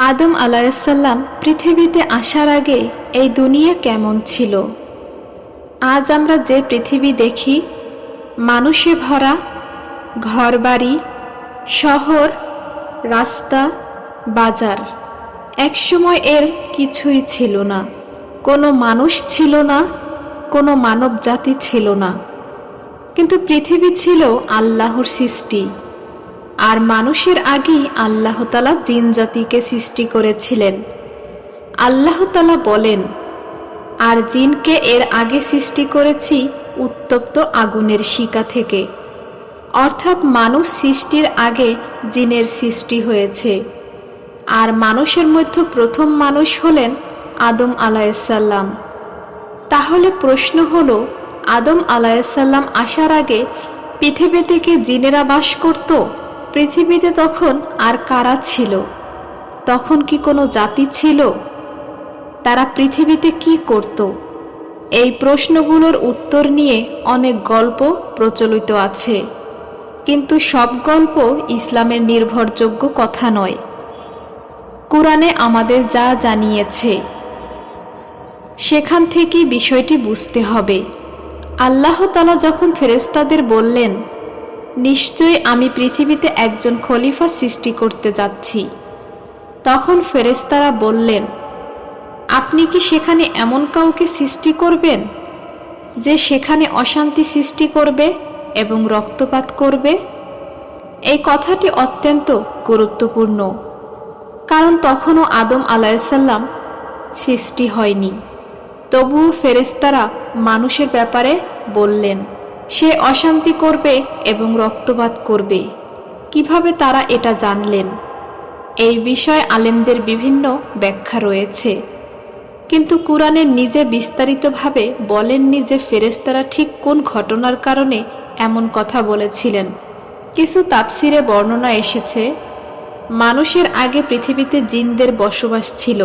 আদম আলাইহিসসালাম পৃথিবীতে আসার আগে এই দুনিয়া কেমন ছিল? আজ আমরা যে পৃথিবী দেখি, মানুষে ভরা, ঘরবাড়ি, শহর, রাস্তা, বাজার, একসময় এর কিছুই ছিল না। কোনো মানুষ ছিল না, কোনো মানব জাতি ছিল না। কিন্তু পৃথিবী ছিল আল্লাহর সৃষ্টি। আর মানুষের আগেই আল্লাহ তাআলা জিন জাতিকে সৃষ্টি করেছিলেন। আল্লাহ তাআলা বলেন, আর জিনকে এর আগে সৃষ্টি করেছি উত্তপ্ত আগুনের শিকা থেকে। অর্থাৎ মানুষ সৃষ্টির আগে জিনের সৃষ্টি হয়েছে। আর মানুষের মধ্যে প্রথম মানুষ হলেন আদম আলাইহিসসালাম। তাহলে প্রশ্ন হলো, আদম আলাইহিসসালাম আসার আগে পৃথিবীতে কি জিনেরা বাস করত? পৃথিবীতে তখন আর কারা ছিল? তখন কি কোনো জাতি ছিল? তারা পৃথিবীতে কি করত? এই প্রশ্নগুলোর উত্তর নিয়ে অনেক গল্প প্রচলিত আছে, কিন্তু সব গল্প ইসলামের নির্ভরযোগ্য কথা নয়। কুরআনে আমাদের যা জানিয়েছে সেখান থেকেই বিষয়টি বুঝতে হবে। আল্লাহ তাআলা যখন ফেরেশতাদের বললেন, নিশ্চয়ই আমি পৃথিবীতে একজন খলিফা সৃষ্টি করতে যাচ্ছি, তখন ফেরেশতারা বললেন, আপনি কি সেখানে এমন কাউকে সৃষ্টি করবেন যে সেখানে অশান্তি সৃষ্টি করবে এবং রক্তপাত করবে? এই কথাটি অত্যন্ত গুরুত্বপূর্ণ, কারণ তখনও আদম আলাইহিসসালাম সৃষ্টি হয়নি। তবুও ফেরেশতারা মানুষের ব্যাপারে বললেন, সে অশান্তি করবে এবং রক্তপাত করবে। কিভাবে তারা এটা জানলেন? এই বিষয়ে আলেমদের বিভিন্ন ব্যাখ্যা রয়েছে, কিন্তু কুরআনে নিজে বিস্তারিতভাবে বলেননি যে ফেরেশতারা ঠিক কোন ঘটনার কারণে এমন কথা বলেছিলেন। কিছু তাফসিরে বর্ণনা এসেছে, মানুষের আগে পৃথিবীতে জিনদের বসবাস ছিল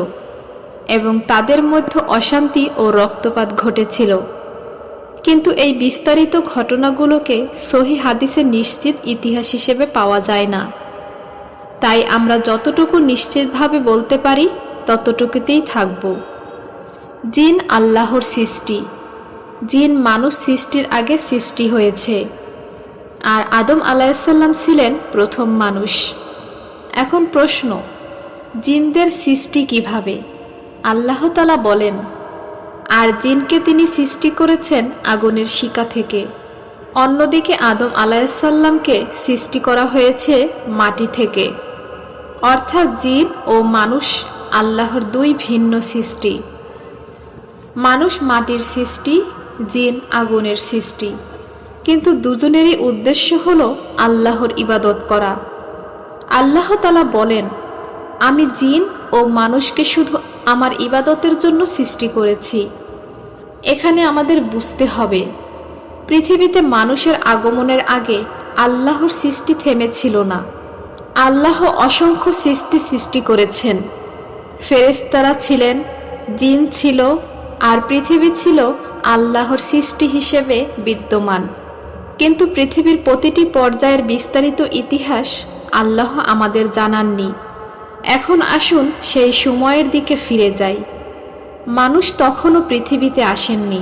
এবং তাদের মধ্যে অশান্তি ও রক্তপাত ঘটেছিল। কিন্তু এই বিস্তারিত ঘটনাগুলোকে সহিহ হাদিসে নিশ্চিত ইতিহাস হিসেবে পাওয়া যায় না। তাই আমরা যতটুকু নিশ্চিতভাবে বলতে পারি ততটুকুতেই থাকব। জিন আল্লাহর সৃষ্টি। জিন মানুষ সৃষ্টির আগে সৃষ্টি হয়েছে, আর আদম আলাইহিসসালাম ছিলেন প্রথম মানুষ। এখন প্রশ্ন, জিনদের সৃষ্টি কিভাবে? আল্লাহ তাআলা বলেন, আর জিনকে তিনি সৃষ্টি করেছেন আগুনের শিকা থেকে। অন্যদিকে আদম আলাইহিসসালামকে সৃষ্টি করা হয়েছে মাটি থেকে। অর্থাৎ জিন ও মানুষ আল্লাহর দুই ভিন্ন সৃষ্টি। মানুষ মাটির সৃষ্টি, জিন আগুনের সৃষ্টি, কিন্তু দুজনেরই উদ্দেশ্য হলো আল্লাহর ইবাদত করা। আল্লাহ তাআলা বলেন, আমি জিন ও মানুষকে শুধু আমার ইবাদতের জন্য সৃষ্টি করেছি। এখানে আমাদের বুঝতে হবে, পৃথিবীতে মানুষের আগমনের আগে আল্লাহর সৃষ্টি থেমেছিল না। আল্লাহ অসংখ্য সৃষ্টি করেছেন। ফেরেশতারা ছিলেন, জিন ছিল, আর পৃথিবী ছিল আল্লাহর সৃষ্টি হিসেবে বিদ্যমান। কিন্তু পৃথিবীর প্রতিটি পর্যায়ের বিস্তারিত ইতিহাস আল্লাহ আমাদের জানাননি। এখন আসুন সেই সময়ের দিকে ফিরে যাই। মানুষ তখনও পৃথিবীতে আসেননি।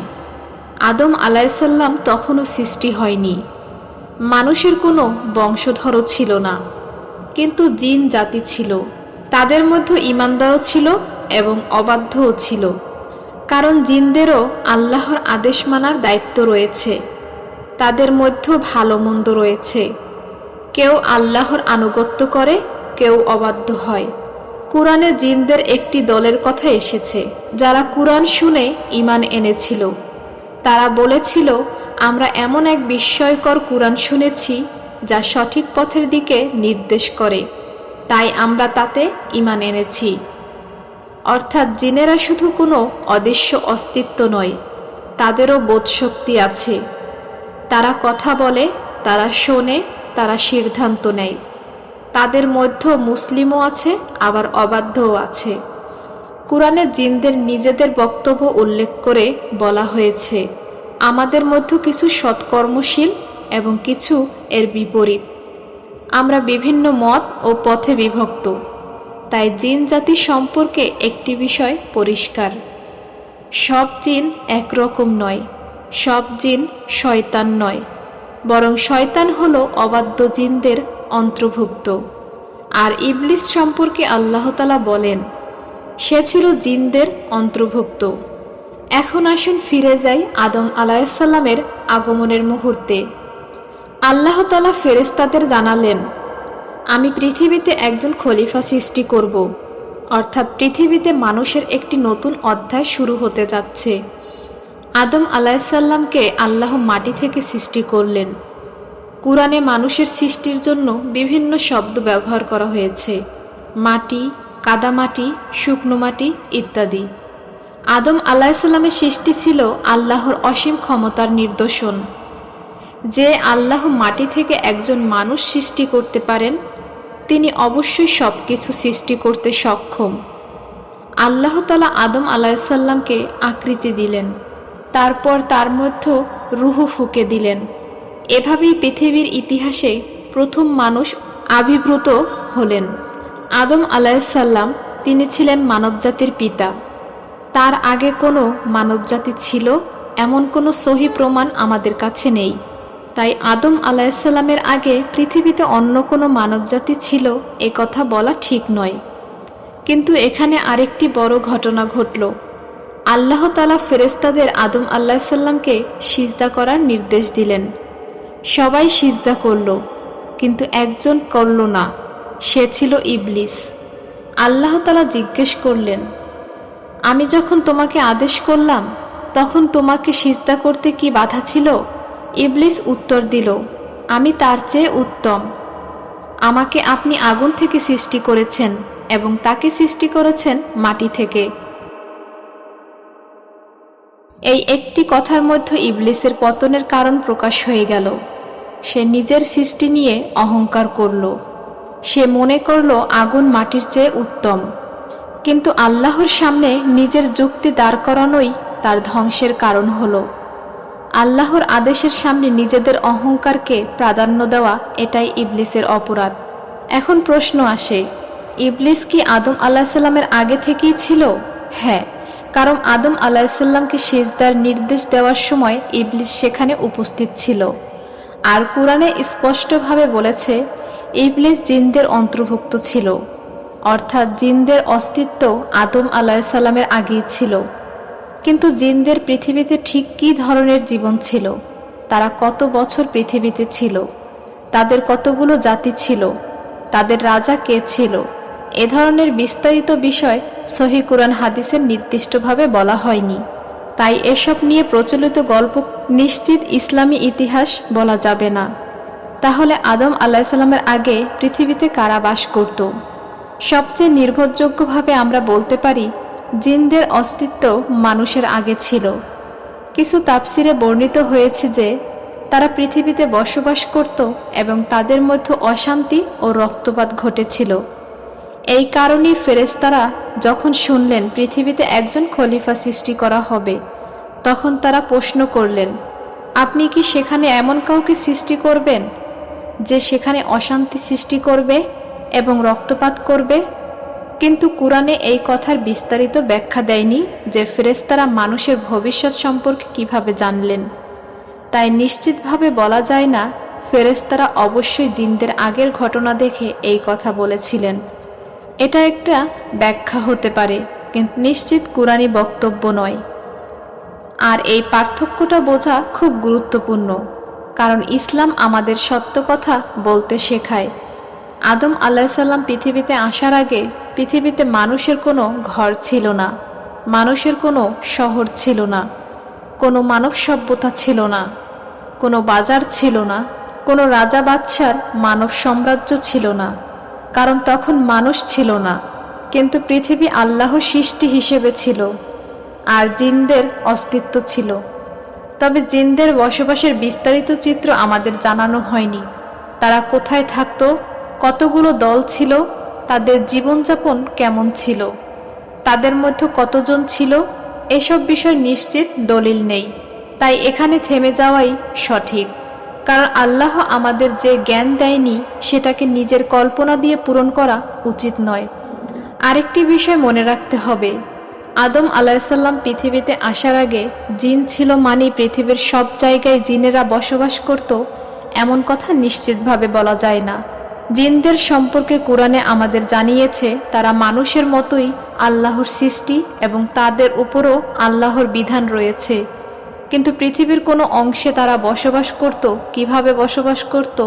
আদম আলাইহিসসালাম তখনও সৃষ্টি হয়নি। মানুষের কোনো বংশধরও ছিল না, কিন্তু জিন জাতি ছিল। তাদের মধ্যে ঈমানদারও ছিল এবং অবাধ্যও ছিল, কারণ জিনদেরও আল্লাহর আদেশ মানার দায়িত্ব রয়েছে। তাদের মধ্যে ভালো মন্দ রয়েছে। কেউ আল্লাহর আনুগত্য করে, কেউ অবাধ্য হয়। কুরআনে জিনদের একটি দলের কথা এসেছে, যারা কুরআন শুনে ঈমান এনেছিল। তারা বলেছিল, আমরা এমন এক বিস্ময়কর কুরআন শুনেছি যা সঠিক পথের দিকে নির্দেশ করে, তাই আমরা তাতে ঈমান এনেছি। অর্থাৎ জিনেরা শুধু কোনো অদৃশ্য অস্তিত্ব নয়, তাদেরও বোধশক্তি আছে। তারা কথা বলে, তারা শোনে, তারা সিদ্ধান্ত নেয়। তাদের মধ্যে মুসলিমও আছে, আবার অবাধ্যও আছে। কুরআনে জিনদের নিজেদের বক্তব্য উল্লেখ করে বলা হয়েছে, আমাদের মধ্যে কিছু সৎকর্মশীল এবং কিছু এর বিপরীত। আমরা বিভিন্ন মত ও পথে বিভক্ত। তাই জিন জাতি সম্পর্কে একটি বিষয় পরিষ্কার, সব জিন একরকম নয়, সব জিন শয়তান নয়, বরং শয়তান হলো অবাধ্য জিনদের অন্তর্ভুক্ত। আর ইবলিস সম্পর্কে আল্লাহ তাআলা বলেন, সে ছিল জিনদের অন্তর্ভুক্ত। এখন আসুন ফিরে যাই আদম আলাইহিসসালামের আগমনের মুহূর্তে। আল্লাহ তাআলা ফেরেশতাদের জানালেন, আমি পৃথিবীতে একজন খলিফা সৃষ্টি করব, অর্থাৎ পৃথিবীতে মানুষের একটি নতুন অধ্যায় শুরু হতে যাচ্ছে। আদম আলাইহিসসালামকে আল্লাহ মাটি থেকে সৃষ্টি করলেন। কুরআনে মানুষের সৃষ্টির জন্য বিভিন্ন শব্দ ব্যবহার করা হয়েছে, মাটি, কাদামাটি, শুকনো মাটি ইত্যাদি। আদম আলাইহিসসালামের সৃষ্টি ছিল আল্লাহর অসীম ক্ষমতার নিদর্শন। যে আল্লাহ মাটি থেকে একজন মানুষ সৃষ্টি করতে পারেন, তিনি অবশ্যই সব কিছু সৃষ্টি করতে সক্ষম। আল্লাহ তাআলা আদম আলাইহিসসালামকে আকৃতি দিলেন, তারপর তার মধ্যে রূহ ফুঁকে দিলেন। এভাবেই পৃথিবীর ইতিহাসে প্রথম মানুষ আবির্ভূত হলেন। আদম আলাইহিসসালাম তিনি ছিলেন মানবজাতির পিতা। তার আগে কোনো মানবজাতি ছিল এমন কোনো সহি প্রমাণ আমাদের কাছে নেই। তাই আদম আলাইহিসসালামের আগে পৃথিবীতে অন্য কোনো মানবজাতি ছিল এ কথা বলা ঠিক নয়। কিন্তু এখানে আরেকটি বড় ঘটনা ঘটল। আল্লাহ তাআলা ফেরেশতাদের আদম আলাইহিসসালামকে সিজদা করার নির্দেশ দিলেন। সবাই সিজদা করল, কিন্তু একজন করল না, সে ছিল ইবলিস। আল্লাহ তাআলা জিজ্ঞেস করলেন, আমি যখন তোমাকে আদেশ করলাম তখন তোমাকে সিজদা করতে কি বাধা ছিল? ইবলিস উত্তর দিল, আমি তার চেয়ে উত্তম। আমাকে আপনি আগুন থেকে সৃষ্টি করেছেন এবং তাকে সৃষ্টি করেছেন মাটি থেকে। এই একটি কথার মধ্যে ইবলিসের পতনের কারণ প্রকাশ হয়ে গেল। সে নিজের সৃষ্টি নিয়ে অহংকার করল। সে মনে করল আগুন মাটির চেয়ে উত্তম। কিন্তু আল্লাহর সামনে নিজের যুক্তি দাঁড় করানোই তার ধ্বংসের কারণ হলো। আল্লাহর আদেশের সামনে নিজেদের অহংকারকে প্রাধান্য দেওয়া, এটাই ইবলিসের অপরাধ। এখন প্রশ্ন আসে, ইবলিস কি আদম আলাইহিসসালামের আগে থেকেই ছিল? হ্যাঁ, কারণ আদম আলাইহিসসালামকে সিজদার নির্দেশ দেওয়ার সময় ইবলিস সেখানে উপস্থিত ছিল। আর কুরআনে স্পষ্টভাবে বলেছে ইবলিস জিনদের অন্তর্ভুক্ত ছিল, অর্থাৎ জিনদের অস্তিত্ব আদম আলাইহিসসালামের আগেই ছিল। কিন্তু জিনদের পৃথিবীতে ঠিক কী ধরনের জীবন ছিল, তারা কত বছর পৃথিবীতে ছিল, তাদের কতগুলো জাতি ছিল, তাদের রাজা কে ছিল, এ ধরনের বিস্তারিত বিষয় সহিহ কুরআন হাদিসের নির্দিষ্টভাবে বলা হয়নি। তাই এসব নিয়ে প্রচলিত গল্প নিশ্চিত ইসলামী ইতিহাস বলা যাবে না। তাহলে আদম আলাইহিসসালামের আগে পৃথিবীতে কারা বাস করত? সবচেয়ে নির্ভরযোগ্যভাবে আমরা বলতে পারি জিনদের অস্তিত্ব মানুষের আগে ছিল। কিছু তাফসিরে বর্ণিত হয়েছে যে তারা পৃথিবীতে বসবাস করত এবং তাদের মধ্যে অশান্তি ও রক্তপাত ঘটেছিল। এই কারণেই ফেরেশতারা যখন শুনলেন পৃথিবীতে একজন খলিফা সৃষ্টি করা হবে, তখন তারা প্রশ্ন করলেন, আপনি কি সেখানে এমন কাউকে সৃষ্টি করবেন যে সেখানে অশান্তি সৃষ্টি করবে এবং রক্তপাত করবে? কিন্তু কুরআনে এই কথার বিস্তারিত ব্যাখ্যা দেয়নি যে ফেরেশতারা মানুষের ভবিষ্যৎ সম্পর্কে কিভাবে জানলেন। তাই নিশ্চিতভাবে বলা যায় না ফেরেশতারা অবশ্যই জিনদের আগের ঘটনা দেখে এই কথা বলেছিলেন। এটা একটা ব্যাখ্যা হতে পারে, কিন্তু নিশ্চিত কুরআনী বক্তব্য নয়। আর এই পার্থক্যটা বোঝা খুব গুরুত্বপূর্ণ, কারণ ইসলাম আমাদের সত্য কথা বলতে শেখায়। আদম আলাইহিসসালাম পৃথিবীতে আসার আগে পৃথিবীতে মানুষের কোনো ঘর ছিল না, মানুষের কোনো শহর ছিল না, কোনো মানব সভ্যতা ছিল না, কোনো বাজার ছিল না, কোনো রাজা বাদশার মানব সাম্রাজ্য ছিল না, কারণ তখন মানুষ ছিল না। কিন্তু পৃথিবী আল্লাহর সৃষ্টি হিসেবে ছিল, আর জিনদের অস্তিত্ব ছিল। তবে জিনদের বসবাসের বিস্তারিত চিত্র আমাদের জানানো হয়নি। তারা কোথায় থাকত, কতগুলো দল ছিল, তাদের জীবনযাপন কেমন ছিল, তাদের মধ্যে কতজন ছিল, এসব বিষয় নিশ্চিত দলিল নেই। তাই এখানে থেমে যাওয়াই সঠিক, কারণ আল্লাহ আমাদের যে জ্ঞান দেয়নি সেটাকে নিজের কল্পনা দিয়ে পূরণ করা উচিত নয়। আরেকটি বিষয় মনে রাখতে হবে, আদম আলাইসাল্লাম পৃথিবীতে আসার আগে জিন ছিল, মানে পৃথিবীর সব জায়গায় জিনেরা বসবাস করত এমন কথা নিশ্চিতভাবে বলা যায় না। জিনদের সম্পর্কে কোরআনে আমাদের জানিয়েছে তারা মানুষের মতোই আল্লাহর সৃষ্টি এবং তাদের উপরও আল্লাহর বিধান রয়েছে। কিন্তু পৃথিবীর কোনো অংশে তারা বসবাস করত, কিভাবে বসবাস করত,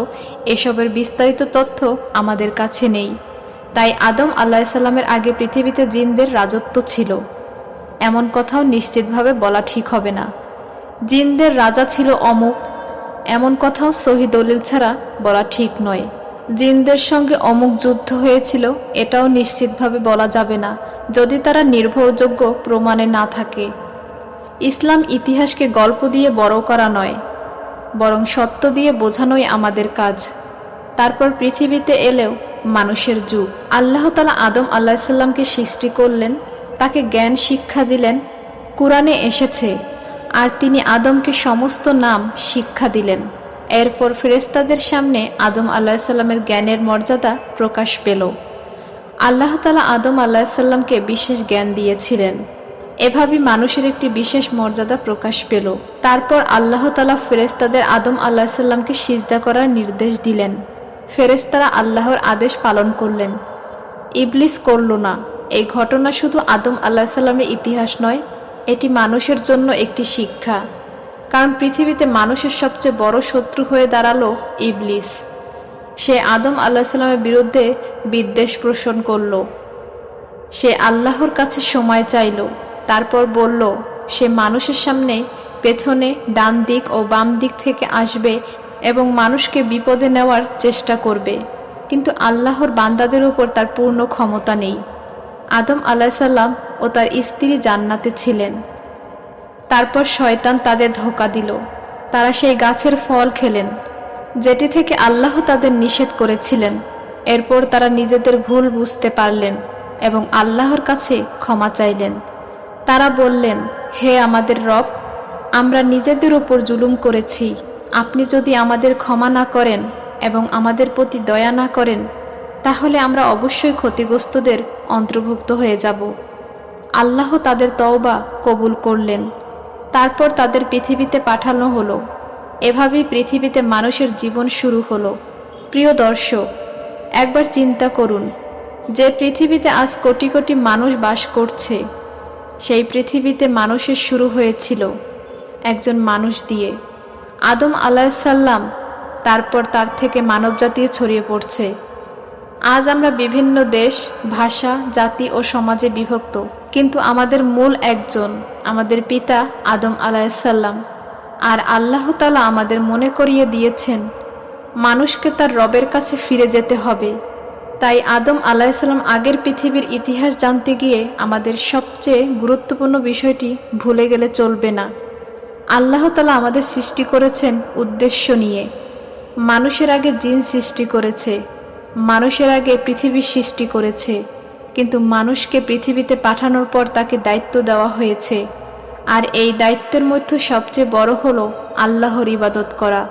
এসবের বিস্তারিত তথ্য আমাদের কাছে নেই। তাই আদম আলাইসাল্লামের আগে পৃথিবীতে জিনদের রাজত্ব ছিল এমন কথাও নিশ্চিতভাবে বলা ঠিক হবে না। জিনদের রাজা ছিল অমুক, এমন কথাও সহি দলিল ছাড়া বলা ঠিক নয়। জিনদের সঙ্গে অমুক যুদ্ধ হয়েছিল, এটাও নিশ্চিতভাবে বলা যাবে না যদি তারা নির্ভরযোগ্য প্রমাণে না থাকে। ইসলাম ইতিহাসকে গল্প দিয়ে বড় করা নয়, বরং সত্য দিয়ে বোঝানোই আমাদের কাজ। তারপর পৃথিবীতে এলেও মানুষের যুগ। আল্লাহ তাআলা আদম আলাইসাল্লামকে সৃষ্টি করলেন, তাকে জ্ঞান শিক্ষা দিলেন, কুরআনে এসেছে, আর তিনি আদমকে সমস্ত নাম শিক্ষা দিলেন। এরপর ফেরেশতাদের সামনে আদম আলাইসাল্লামের জ্ঞানের মর্যাদা প্রকাশ পেল। আল্লাহ তাআলা আদম আলাইসাল্লামকে বিশেষ জ্ঞান দিয়েছিলেন। এভাবে মানুষের একটি বিশেষ মর্যাদা প্রকাশ পেল। তারপর আল্লাহ তাআলা ফেরেশতাদের আদম আলাইসাল্লামকে সিজদা করার নির্দেশ দিলেন। ফেরেশতারা আল্লাহর আদেশ পালন করলেন, ইবলিস করল না। এই ঘটনা শুধু আদম আলাইসাল্লামের ইতিহাস নয়, এটি মানুষের জন্য একটি শিক্ষা। কারণ পৃথিবীতে মানুষের সবচেয়ে বড় শত্রু হয়ে দাঁড়ালো ইবলিস। সে আদম আলাইসাল্লামের বিরুদ্ধে বিদ্বেষ পোষণ করল। সে আল্লাহর কাছে সময় চাইল, তারপর বলল সে মানুষের সামনে, পেছনে, ডান দিক ও বাম দিক থেকে আসবে এবং মানুষকে বিপদে নেওয়ার চেষ্টা করবে। কিন্তু আল্লাহর বান্দাদের উপর তার পূর্ণ ক্ষমতা নেই। আদম আলাইসাল্লাম ও তার স্ত্রী জান্নাতে ছিলেন। তারপর শয়তান তাদের ধোঁকা দিল। তারা সেই গাছের ফল খেলেন যেটি থেকে আল্লাহ তাদের নিষেধ করেছিলেন। এরপর তারা নিজেদের ভুল বুঝতে পারলেন এবং আল্লাহর কাছে ক্ষমা চাইলেন। তারা বললেন, হে আমাদের রব, আমরা নিজেদের উপর জুলুম করেছি। আপনি যদি আমাদের ক্ষমা না করেন এবং আমাদের প্রতি দয়া না করেন, তাহলে আমরা অবশ্যই ক্ষতিগ্রস্তদের অন্তর্ভুক্ত হয়ে যাব। আল্লাহ তাদের তওবা কবুল করলেন। তারপর তাদের পৃথিবীতে পাঠানো হলো। এভাবেই পৃথিবীতে মানুষের জীবন শুরু হলো। প্রিয় দর্শক, একবার চিন্তা করুন, যে পৃথিবীতে আজ কোটি কোটি মানুষ বাস করছে, সেই পৃথিবীতে মানুষের শুরু হয়েছিল একজন মানুষ দিয়ে, আদম আলাইসাল্লাম। তারপর তার থেকে মানবজাতি ছড়িয়ে পড়ছে। আজ আমরা বিভিন্ন দেশ, ভাষা, জাতি ও সমাজে বিভক্ত, কিন্তু আমাদের মূল একজন, আমাদের পিতা আদম আলাইসাল্লাম। আর আল্লাহ তাআলা আমাদের মনে করিয়ে দিয়েছেন মানুষকে তার রবের কাছে ফিরে যেতে হবে। তাই আদম আলাইসাল্লাম আগের পৃথিবীর ইতিহাস জানতে গিয়ে আমাদের সবচেয়ে গুরুত্বপূর্ণ বিষয়টি ভুলে গেলে চলবে না। আল্লাহ তাআলা আমাদের সৃষ্টি করেছেন উদ্দেশ্য নিয়ে। মানুষের আগে জিন সৃষ্টি করেছে, মানুষের আগে পৃথিবীর সৃষ্টি করেছে, কিন্তু মানুষকে পৃথিবীতে পাঠানোর পর তাকে দায়িত্ব দেওয়া হয়েছে। আর এই দায়িত্বের মধ্যে সবচেয়ে বড় হলো আল্লাহর ইবাদত করা।